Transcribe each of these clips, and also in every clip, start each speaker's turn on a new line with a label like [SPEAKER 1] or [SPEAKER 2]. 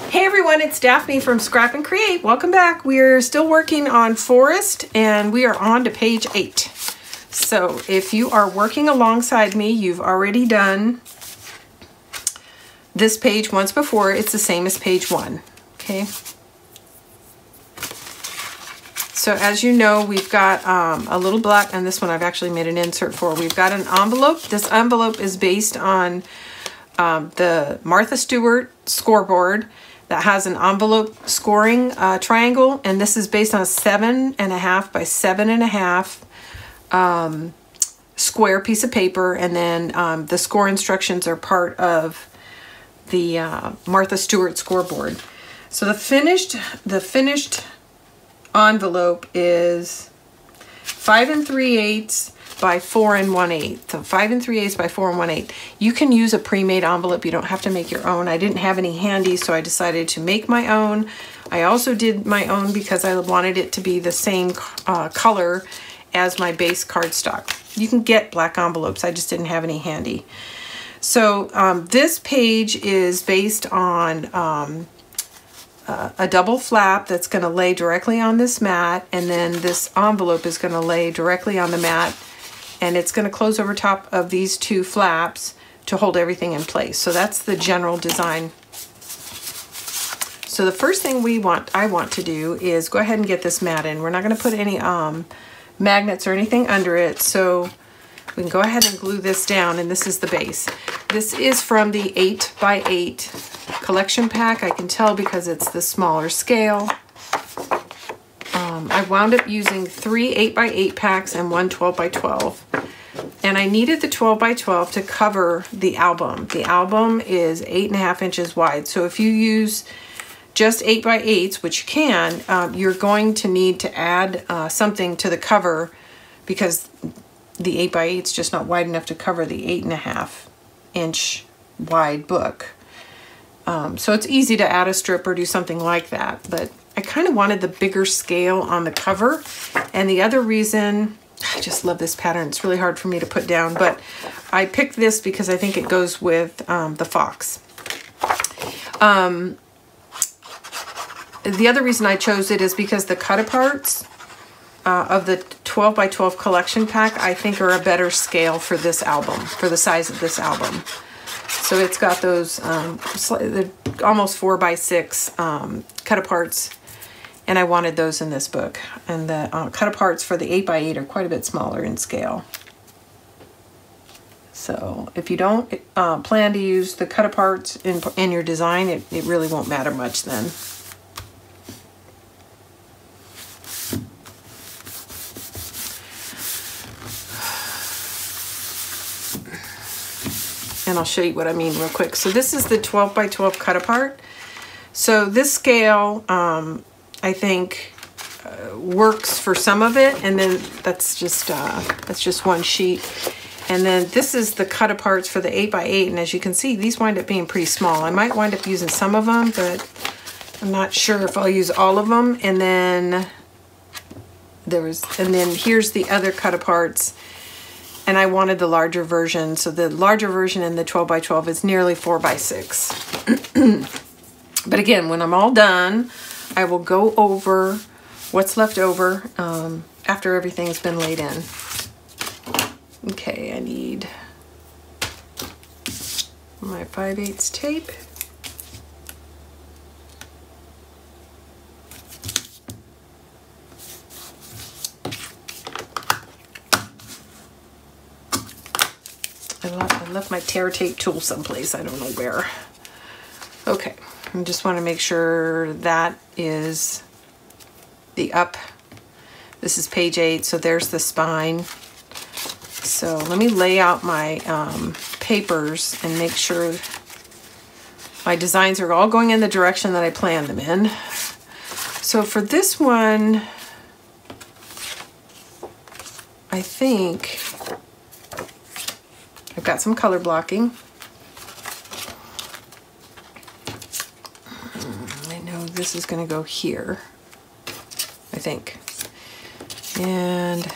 [SPEAKER 1] Hey everyone, it's Daphne from Scrap and Create. Welcome back. We're still working on Forest and we are on to page 8. So if you are working alongside me, you've already done this page once before. It's the same as page 1, okay? So as you know, we've got a little black, and this one I've actually made an insert for. We've got an envelope. This envelope is based on the Martha Stewart scoreboard that has an envelope scoring triangle, and this is based on a 7.5 by 7.5 square piece of paper, and then the score instructions are part of the Martha Stewart scoreboard. So the finished envelope is 5 3/8 by 4 1/8. So 5 3/8 by 4 1/8. You can use a pre-made envelope. You don't have to make your own. I didn't have any handy, so I decided to make my own. I also did my own because I wanted it to be the same color as my base cardstock. You can get black envelopes. I just didn't have any handy. So this page is based on a double flap that's going to lay directly on this mat, and then this envelope is going to lay directly on the mat, and it's going to close over top of these two flaps to hold everything in place. So that's the general design. So the first thing I want to do is go ahead and get this mat in. We're not going to put any magnets or anything under it, so we can go ahead and glue this down, and this is the base. This is from the 8 by 8 collection pack. I can tell because it's the smaller scale. I wound up using 3 8 by 8 packs and 1 12 by 12. And I needed the 12 by 12 to cover the album. The album is 8.5 inches wide. So if you use just 8 by 8s, which you can, you're going to need to add something to the cover because the 8 by 8 is just not wide enough to cover the 8.5 inch wide book. So it's easy to add a strip or do something like that, but I kind of wanted the bigger scale on the cover. And the other reason, I just love this pattern. It's really hard for me to put down, but I picked this because I think it goes with the fox. The other reason I chose it is because the cut-aparts of the 12 by 12 collection pack, I think, are a better scale for this album, for the size of this album. So it's got those almost 4 by 6 cut-aparts, and I wanted those in this book. And the cut-aparts for the 8 by 8 are quite a bit smaller in scale. So if you don't plan to use the cut-aparts in your design, it really won't matter much then. And I'll show you what I mean real quick. So this is the 12 by 12 cut apart. So this scale, I think, works for some of it, and then that's just one sheet. And then this is the cut aparts for the 8 by 8, and as you can see, these wind up being pretty small. I might wind up using some of them, but I'm not sure if I'll use all of them. And then here's the other cut aparts. And I wanted the larger version. So the larger version in the 12 by 12 is nearly 4 by 6. But again, when I'm all done, I will go over what's left over after everything's been laid in. Okay, I need my 5/8 tape. I left my tear tape tool someplace. I don't know where. Okay, I just want to make sure that is the up. This is page 8, so there's the spine. So let me lay out my papers and make sure my designs are all going in the direction that I planned them in. So for this one, I think I've got some color blocking. I know this is going to go here, I think. And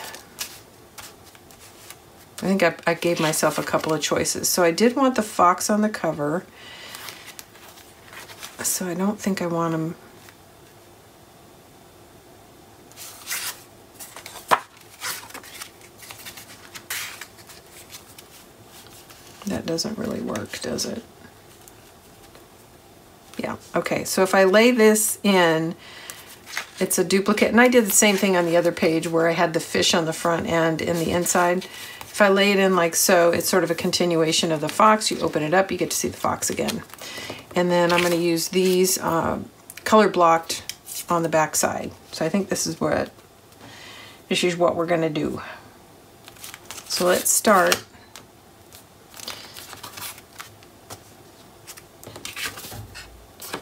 [SPEAKER 1] I think I gave myself a couple of choices. So I did want the fox on the cover. So I don't think I want them. That doesn't really work, does it? Yeah, okay, so if I lay this in, it's a duplicate, and I did the same thing on the other page where I had the fish on the front end and the inside. If I lay it in like so, it's sort of a continuation of the fox. You open it up, you get to see the fox again. And then I'm going to use these color blocked on the back side. So I think this is what we're going to do. So let's start.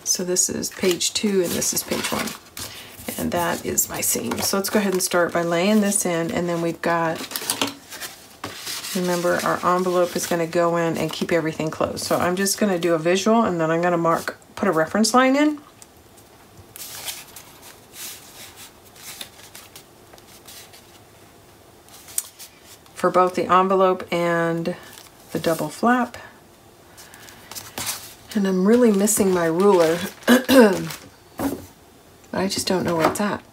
[SPEAKER 1] So this is page 2 and this is page 1. And that is my seam. So let's go ahead and start by laying this in, and then we've got, remember, our envelope is going to go in and keep everything closed. So I'm just going to do a visual, and then I'm going to put a reference line in. For both the envelope and the double flap. And I'm really missing my ruler. I just don't know where it's at.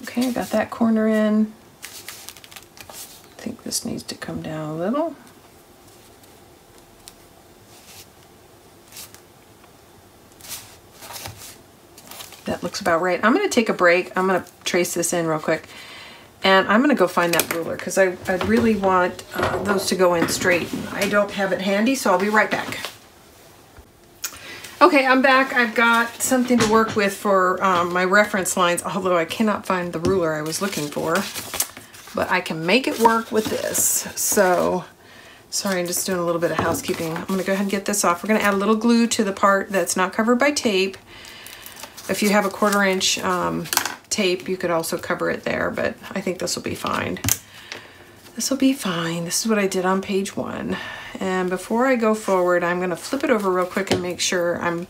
[SPEAKER 1] Okay, I got that corner in. I think this needs to come down a little. That looks about right. I'm going to take a break. I'm going to trace this in real quick. And I'm going to go find that ruler because I really want those to go in straight. I don't have it handy, so I'll be right back. Okay, I'm back. I've got something to work with for my reference lines, although I cannot find the ruler I was looking for. But I can make it work with this. So, sorry, I'm just doing a little bit of housekeeping. I'm going to go ahead and get this off. We're going to add a little glue to the part that's not covered by tape. If you have a 1/4 inch tape, you could also cover it there, but I think this will be fine. This will be fine. This is what I did on page 1. And before I go forward, I'm going to flip it over real quick and make sure I'm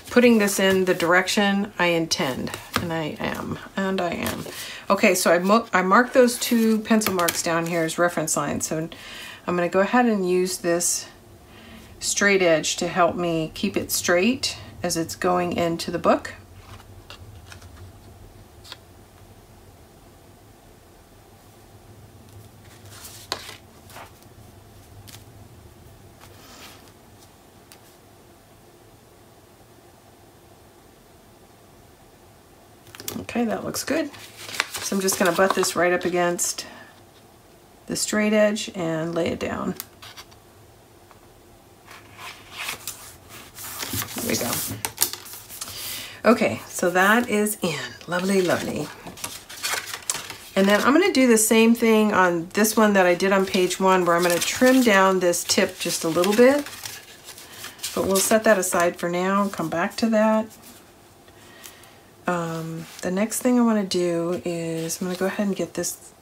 [SPEAKER 1] putting this in the direction I intend. And I am. Okay, so I marked those 2 pencil marks down here as reference lines. So I'm going to go ahead and use this straight edge to help me keep it straight as it's going into the book. Okay, that looks good. So I'm just going to butt this right up against the straight edge and lay it down. There we go. Okay, so that is in. Lovely, lovely. And then I'm going to do the same thing on this one that I did on page 1, where I'm going to trim down this tip just a little bit. But we'll set that aside for now and come back to that. The next thing I want to do is I'm going to go ahead and get this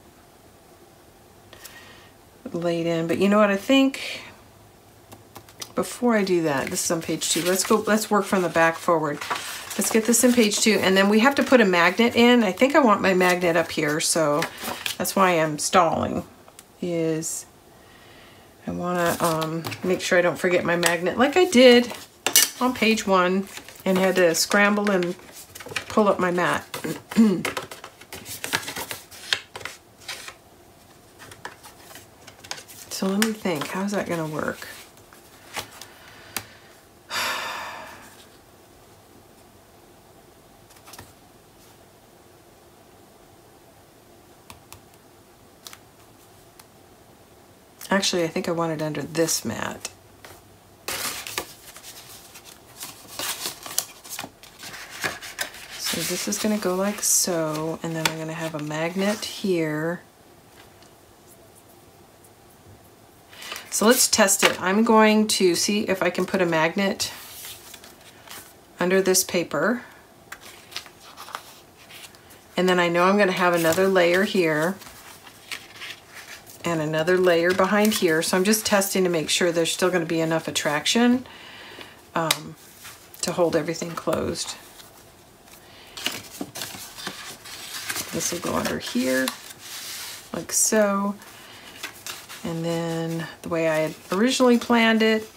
[SPEAKER 1] laid in. But you know what, I think before I do that, this is on page 2. Let's work from the back forward. Let's get this in page 2, and then we have to put a magnet in. I think I want my magnet up here, so that's why I'm stalling. I want to make sure I don't forget my magnet like I did on page 1 and had to scramble and pull up my mat. So let me think, how's that going to work? Actually, I think I want it under this mat. So this is going to go like so, and then I'm going to have a magnet here. So let's test it. I'm going to see if I can put a magnet under this paper. And then I know I'm going to have another layer here. and another layer behind here. So I'm just testing to make sure there's still going to be enough attraction to hold everything closed. This will go under here, like so. And then the way I had originally planned it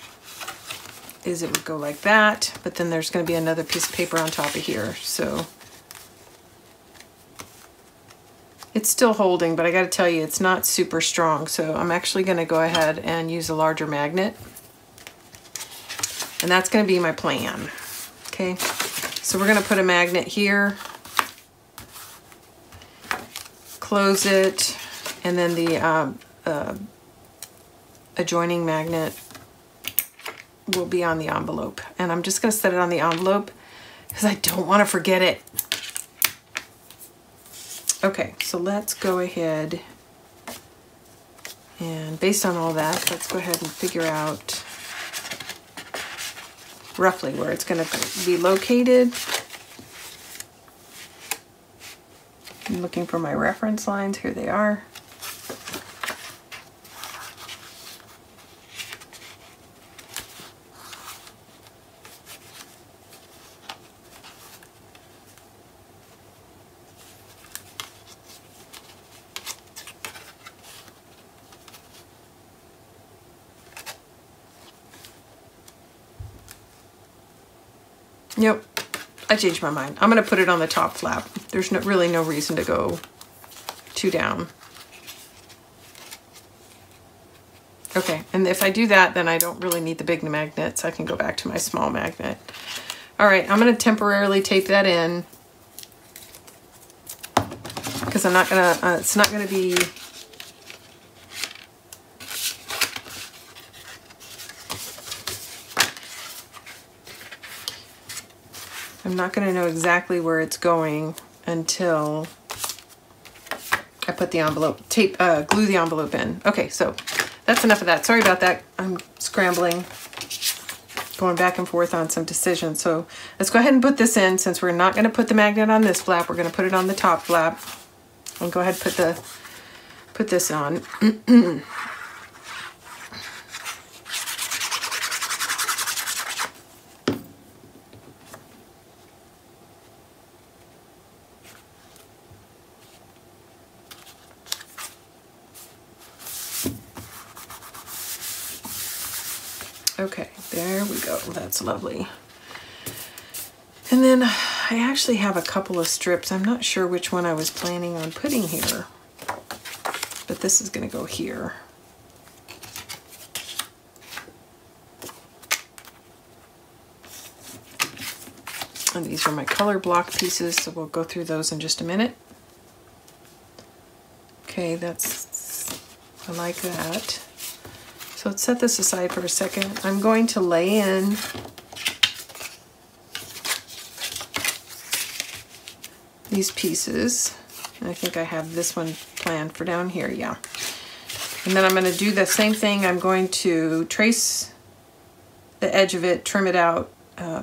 [SPEAKER 1] is it would go like that, but then there's going to be another piece of paper on top of here. So it's still holding, but I got to tell you, it's not super strong. So I'm actually going to go ahead and use a larger magnet. And that's going to be my plan. Okay, so we're going to put a magnet here, close it, and then the adjoining magnet will be on the envelope. And I'm just going to set it on the envelope because I don't want to forget it. Okay, so let's go ahead and based on all that, let's go ahead and figure out roughly where it's going to be located. I'm looking for my reference lines. Here they are. Yep, I changed my mind. I'm going to put it on the top flap. There's really no reason to go two down. Okay, and if I do that, then I don't really need the big magnets. I can go back to my small magnet. All right, I'm going to temporarily tape that in because I'm not going to, it's not going to be, I'm not going to know exactly where it's going until I put the envelope, glue the envelope in. Okay, so that's enough of that. Sorry about that. I'm scrambling, going back and forth on some decisions. So let's go ahead and put this in. Since we're not going to put the magnet on this flap, we're going to put it on the top flap. And go ahead and put this on. Okay, there we go. That's lovely. And then I actually have a couple of strips. I'm not sure which one I was planning on putting here, but this is going to go here. And these are my color block pieces, so we'll go through those in just a minute. Okay, I like that. So let's set this aside for a second. I'm going to lay in these pieces. And I think I have this one planned for down here, yeah. And then I'm going to do the same thing. I'm going to trace the edge of it, trim it out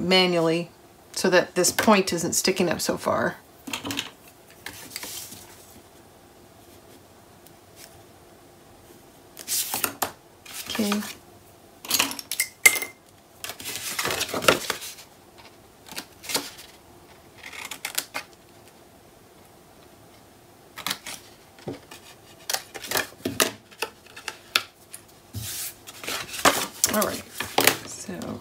[SPEAKER 1] manually so that this point isn't sticking up so far. Okay. All right, so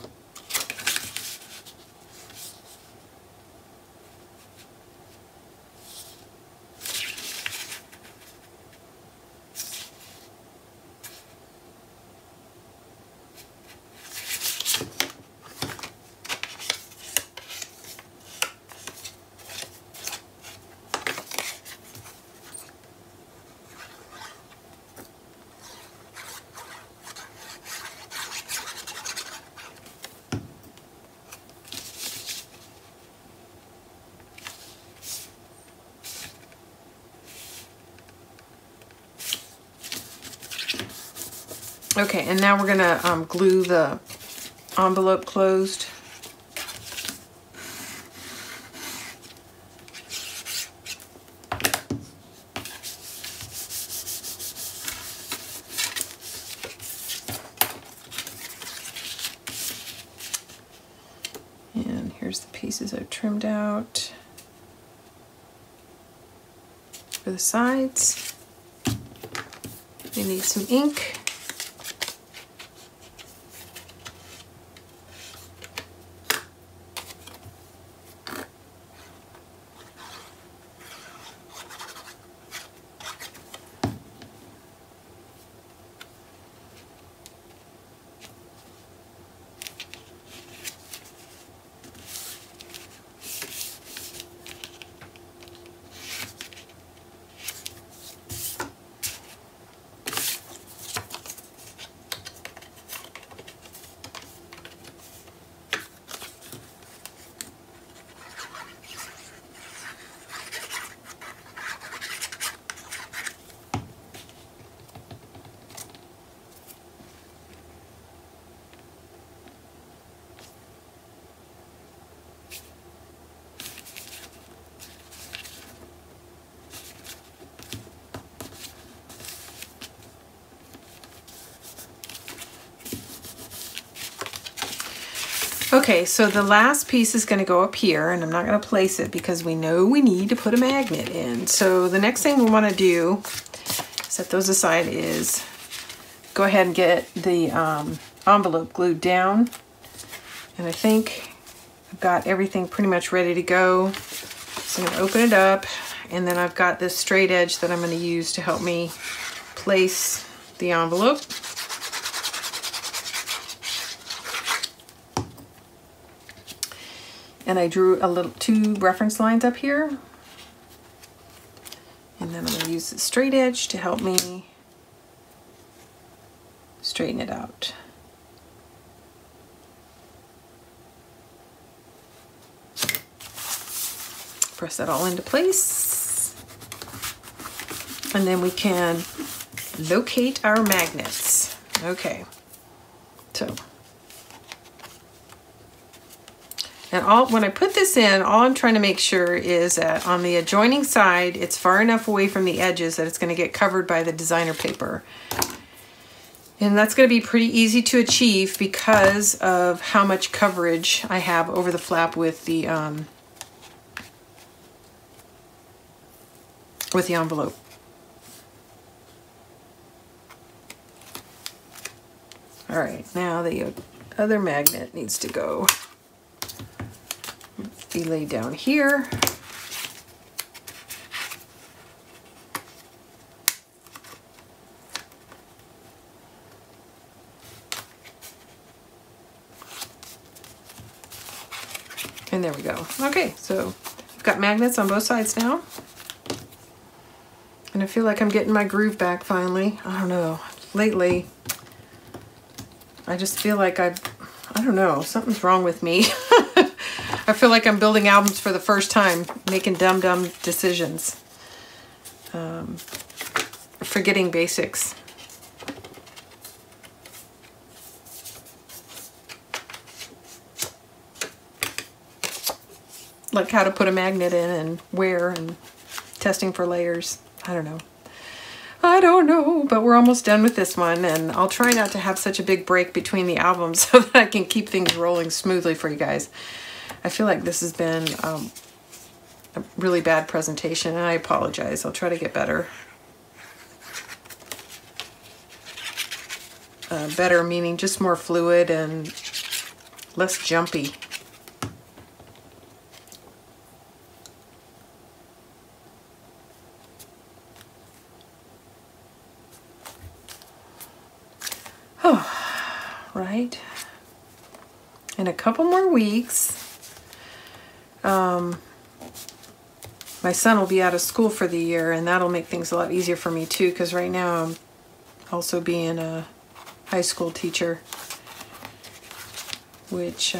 [SPEAKER 1] okay, and now we're gonna glue the envelope closed. pieces I've trimmed out for the sides. You need some ink. Okay, so the last piece is going to go up here, and I'm not going to place it because we know we need to put a magnet in. So the next thing we want to do, set those aside, is go ahead and get the envelope glued down. And I think I've got everything pretty much ready to go. So I'm going to open it up, and then I've got this straight edge that I'm going to use to help me place the envelope. And I drew two reference lines up here. And then I'm going to use the straight edge to help me straighten it out. Press that all into place. And then we can locate our magnets. Okay, so. And when I put this in, all I'm trying to make sure is that on the adjoining side, it's far enough away from the edges that it's going to get covered by the designer paper. And that's going to be pretty easy to achieve because of how much coverage I have over the flap with the envelope. All right, now the other magnet needs to go. Be laid down here. And there we go. Okay, so I've got magnets on both sides now. And I feel like I'm getting my groove back finally. I don't know. Lately, I just feel like I don't know, something's wrong with me. I feel like I'm building albums for the first time, making dumb decisions. Forgetting basics. Like how to put a magnet in and where, and testing for layers. I don't know, but we're almost done with this one, and I'll try not to have such a big break between the albums so that I can keep things rolling smoothly for you guys. I feel like this has been a really bad presentation, and I apologize. I'll try to get better. Better meaning just more fluid and less jumpy. Oh, right. In a couple more weeks, my son will be out of school for the year, and that'll make things a lot easier for me too, because right now I'm also being a high school teacher, which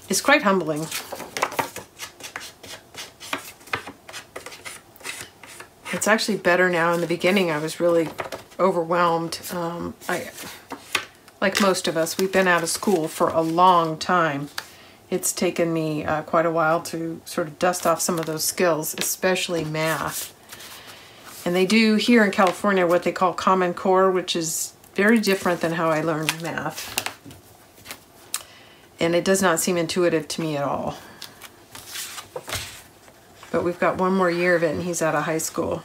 [SPEAKER 1] is quite humbling. It's actually better now. In the beginning, I was really overwhelmed. Like most of us, we've been out of school for a long time. It's taken me quite a while to sort of dust off some of those skills, especially math. And they do here in California what they call Common Core, which is very different than how I learned math. And it does not seem intuitive to me at all. But we've got one more year of it and he's out of high school.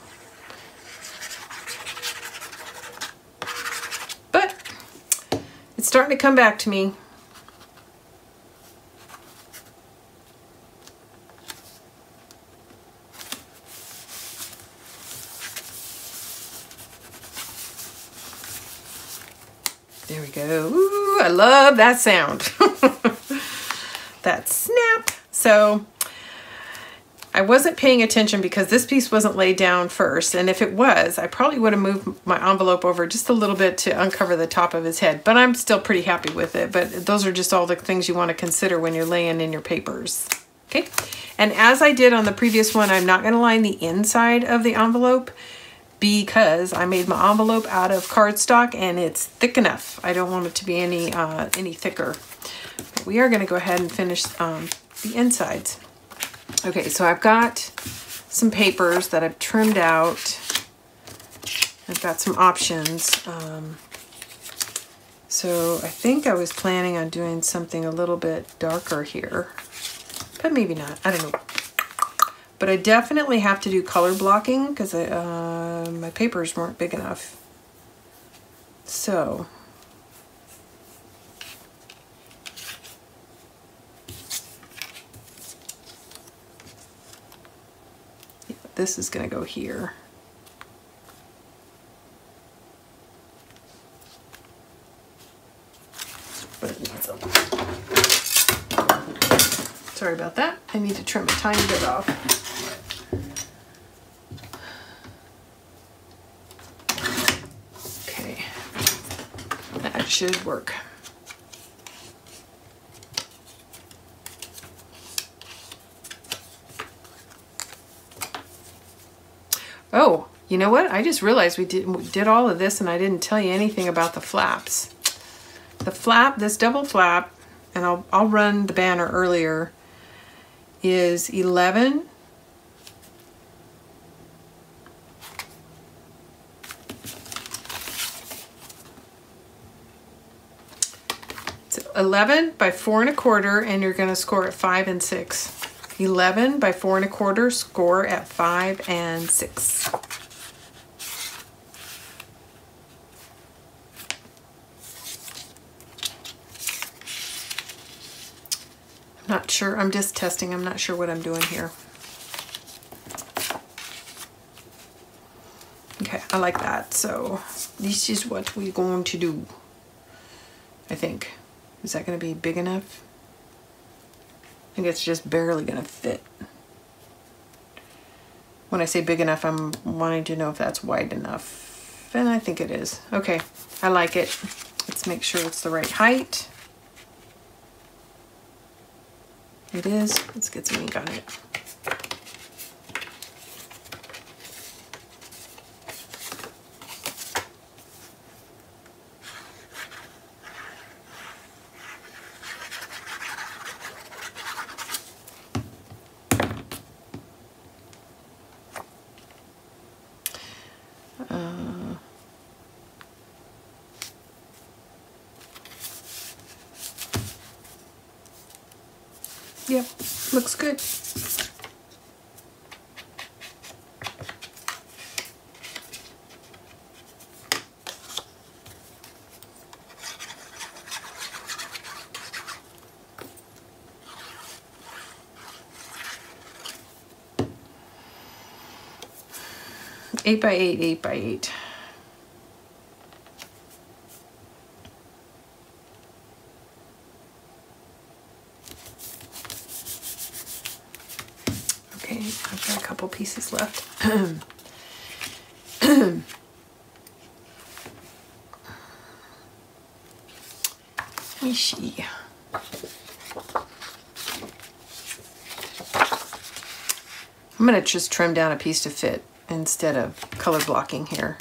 [SPEAKER 1] But it's starting to come back to me. There we go. Ooh, I love that sound. That snap. So I wasn't paying attention because this piece wasn't laid down first. And if it was, I probably would have moved my envelope over just a little bit to uncover the top of his head. But I'm still pretty happy with it. But those are just all the things you want to consider when you're laying in your papers. Okay. And as I did on the previous one, I'm not going to line the inside of the envelope, because I made my envelope out of cardstock and it's thick enough. I don't want it to be any thicker. But we are going to go ahead and finish the insides. Okay, so I've got some papers that I've trimmed out. I've got some options. So I think I was planning on doing something a little bit darker here, but maybe not. I don't know. But I definitely have to do color blocking because my papers weren't big enough. So yeah, this is going to go here. But sorry about that. I need to trim a tiny bit off. Should work. Oh, you know what? I just realized we did all of this and I didn't tell you anything about the flaps. The flap, this double flap, and I'll run the banner earlier, is 11 11 by 4 1/4, and you're going to score at 5 and 6. 11 by 4 1/4, score at 5 and 6. I'm not sure. I'm just testing. I'm not sure what I'm doing here. Okay, I like that. So this is what we're going to do, I think. Is that going to be big enough? I think it's just barely going to fit. When I say big enough, I'm wanting to know if that's wide enough. And I think it is. Okay, I like it. Let's make sure it's the right height. It is. Let's get some ink on it. Yep, looks good. Eight by 8, 8 by 8. Okay, I've got a couple pieces left. Let me see. I'm going to just trim down a piece to fit instead of color blocking here.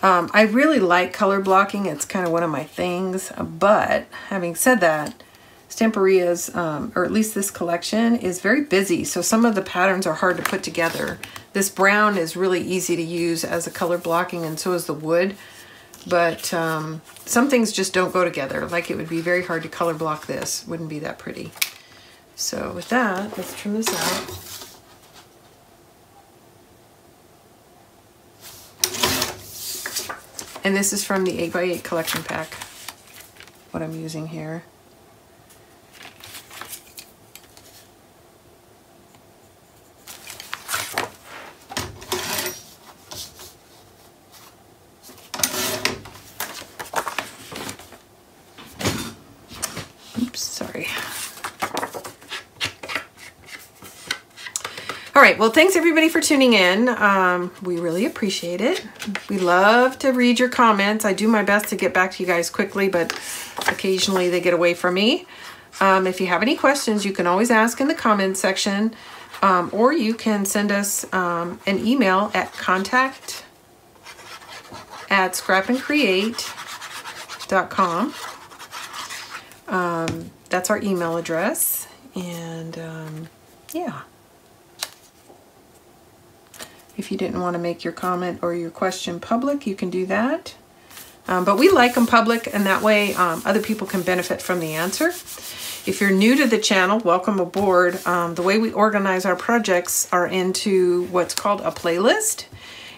[SPEAKER 1] I really like color blocking. It's kind of one of my things. But having said that, Stamperia's, or at least this collection, is very busy. So some of the patterns are hard to put together. This brown is really easy to use as a color blocking, and so is the wood. but some things just don't go together. Like it would be very hard to color block this. Wouldn't be that pretty. So with that, let's trim this out. And this is from the 8x8 collection pack, what I'm using here. Oops, sorry. All right, well, thanks everybody for tuning in. We really appreciate it. We love to read your comments. I do my best to get back to you guys quickly, but occasionally they get away from me. If you have any questions, you can always ask in the comments section, or you can send us an email at contact@scrapandcreate.com. That's our email address, and yeah. If you didn't want to make your comment or your question public, you can do that. But we like them public, and that way other people can benefit from the answer. If you're new to the channel, welcome aboard. The way we organize our projects are into what's called a playlist.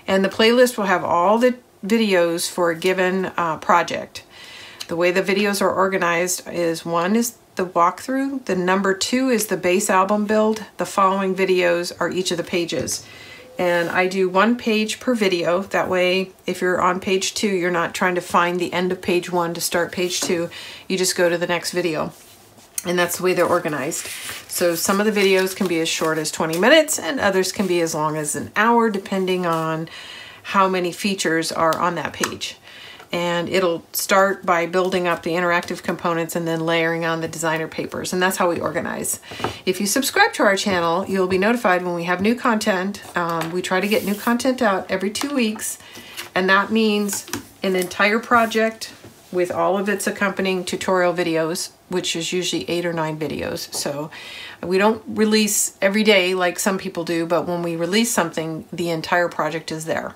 [SPEAKER 1] And the playlist will have all the videos for a given project. The way the videos are organized is 1 is the walkthrough. The number 2 is the base album build. The following videos are each of the pages. And I do 1 page per video. That way, if you're on page 2, you're not trying to find the end of page 1 to start page 2. You just go to the next video. And that's the way they're organized. So some of the videos can be as short as 20 minutes and others can be as long as an hour, depending on how many features are on that page. And it'll start by building up the interactive components and then layering on the designer papers. And that's how we organize. If you subscribe to our channel, you'll be notified when we have new content. We try to get new content out every 2 weeks. And that means an entire project with all of its accompanying tutorial videos, which is usually 8 or 9 videos. So we don't release every day like some people do, but when we release something, the entire project is there.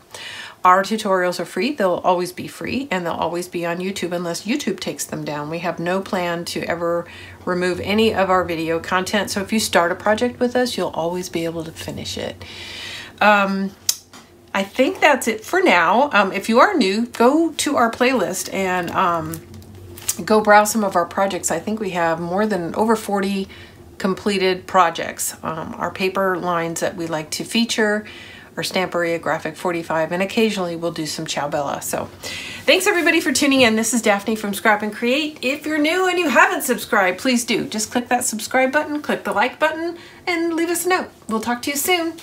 [SPEAKER 1] Our tutorials are free. They'll always be free, and they'll always be on YouTube unless YouTube takes them down. We have no plan to ever remove any of our video content. So if you start a project with us, you'll always be able to finish it. I think that's it for now. If you are new, go to our playlist and go browse some of our projects. I think we have more than over 40 completed projects. Our paper lines that we like to feature or Stamperia Graphic 45, and occasionally we'll do some Ciao Bella. So thanks everybody for tuning in. This is Daphne from Scrap and Create. If you're new and you haven't subscribed, please do. Just click that subscribe button, click the like button, and leave us a note. We'll talk to you soon.